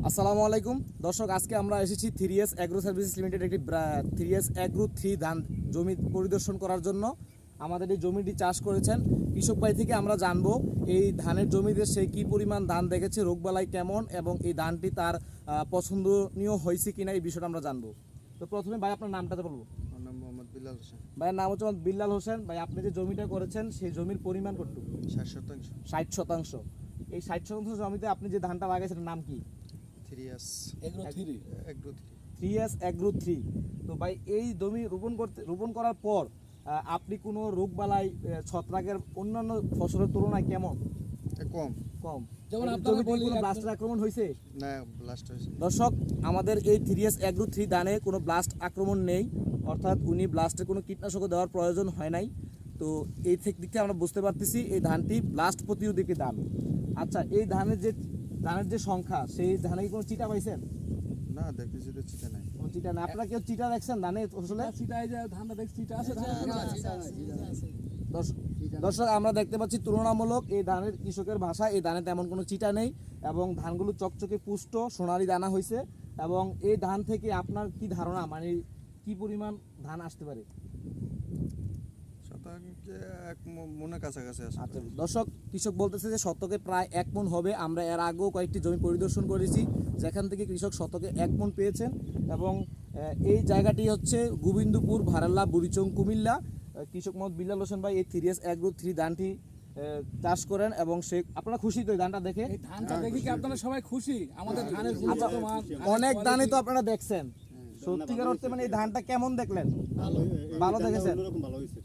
আসসালামু আলাইকুম দর্শক, আজকে আমরা এসেছি 3S অ্যাগ্রো সার্ভিসেস লিমিটেড একটি 3S অ্যাগ্রো 3 ধান জমি পরিদর্শন করার জন্য। আমাদের এই জমিটি চাষ করেছেন কৃষক ভাই থেকে আমরা জানবো এই ধানের জমিতে সে কী পরিমাণ ধান দেখেছে, রোগবালাই কেমন এবং এই ধানটি তার পছন্দনীয় হয়েছে কিনা এই বিষয়টা আমরা জানবো। তো প্রথমে ভাই আপনার নামটাতে বলবো। আমার নাম মোহাম্মদ বিল্লাল হোসেন। ভাইয়ের নাম হচ্ছে মোহাম্মদ বিল্লাল হোসেন। ভাই আপনি যে জমিটা করেছেন সেই জমির পরিমাণ কতটুকু? 60%। 60%। এই 60% জমিতে আপনি যে ধানটা লাগাইছেন নাম কি? 3S agro agro 3S agro 3। তো ভাই এই জমি রোপণ করার পর আপনি কোনো রোগবালাই ছত্রাকের অন্যান্য ফসলের তুলনায় কেমন? কম। কম। যেমন এই আপনারা জমিতে বলি কোনো ব্লাস্টের আক্রমণ হয়েছে? না, ব্লাস্ট হয়েছে। দর্শক, আমাদের এই 3S অ্যাগ্রো 3 ধানে কোনো ব্লাস্ট আক্রমণ নেই, অর্থাৎ উনি ব্লাস্টের কোনো কীটনাশকও দেওয়ার প্রয়োজন হয় নাই। তো এই দিক থেকে আমরা বুঝতে পারতেছি এই ধানটি ব্লাস্ট প্রতিরোধী ধান। আচ্ছা, এই ধানের যে সংখ্যা, সেই ধানে কি কোনো চিটা পাইছেন? না, দেখতেছি তো চিটা নাই। কোনো চিটা না। আপনারা কেউ চিটা দেখছেন ধানে ফসলে? চিটাই যে ধানটা দেখছি চিটা আছে দর্শক, আমরা দেখতে পাচ্ছি তুলনামূলক এই ধানের কৃষকের ভাষা, এই ধানে তেমন কোনো চিটা নেই এবং ধানগুলো চকচকে পুষ্ট সোনালি দানা হয়েছে। এবং এই ধান থেকে আপনার কি ধারণা, মানে কি পরিমাণ ধান আসতে পারে? শতাংশে 1 মনের কাছাকাছি আছে। আচ্ছা দর্শক, কৃষক বলতেছে যে শতকে প্রায় 1 মণ হবে। আমরা এর আগেও কয়েকটি জমি পরিদর্শন করেছি যেখান থেকে কৃষক শতকে 1 মণ পেয়েছেন। এবং এই জায়গাটি হচ্ছে গোবিন্দপুর, ভারাল্লা, বুড়িচং, কুমিল্লা। কৃষক মোহাম্মদ বিল্লাল হোসেন ভাই এই 3S অ্যাগ্রো 3 ধানটি চাষ করেন এবং আপনারা খুশি তো এই ধানটা দেখে? এই ধানটা দেখি কি আপনারা সবাই খুশি? আমাদের ধানের আচ্ছা, গুণগত মান, অনেক ধানই তো আপনারা দেখছেন, সত্যিকার অর্থে মানে এই ধানটা কেমন দেখলেন? ভালো দেখেছেন?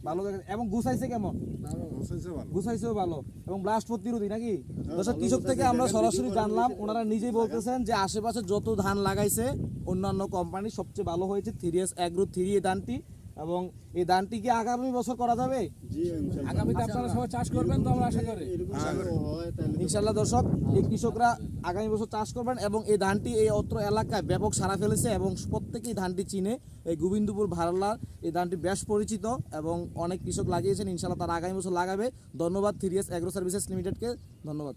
ভালো দেখেছেন। এবং গুছাইছে কেমন? গুছাইছেও ভালো এবং ব্লাস্ট প্রতিরোধী নাকি? দর্শক, কৃষক থেকে আমরা সরাসরি জানলাম, ওনারা নিজেই বলতেছেন যে আশেপাশে যত ধান লাগাইছে অন্যান্য কোম্পানি সবচেয়ে ভালো হয়েছে 3S অ্যাগ্রো 3 এই ধানটি। এবং এই ধানটি কি আগামী বছর করা যাবে? আগামীতে আপনারা সবাই চাষ করবেন তো আমরা আশা করি ইনশাল্লাহ। দর্শক, এই কৃষকরা আগামী বছর চাষ করবেন এবং এই ধানটি এই অত্র এলাকায় ব্যাপক সাড়া ফেলেছে এবং প্রত্যেকেই ধানটি চিনে। এই গোবিন্দপুর, ভারাল্লার এই ধানটি বেশ পরিচিত এবং অনেক কৃষক লাগিয়েছেন। ইনশাল্লাহ তারা আগামী বছর লাগাবে। ধন্যবাদ 3S অ্যাগ্রো সার্ভিসেস লিমিটেডকে, ধন্যবাদ।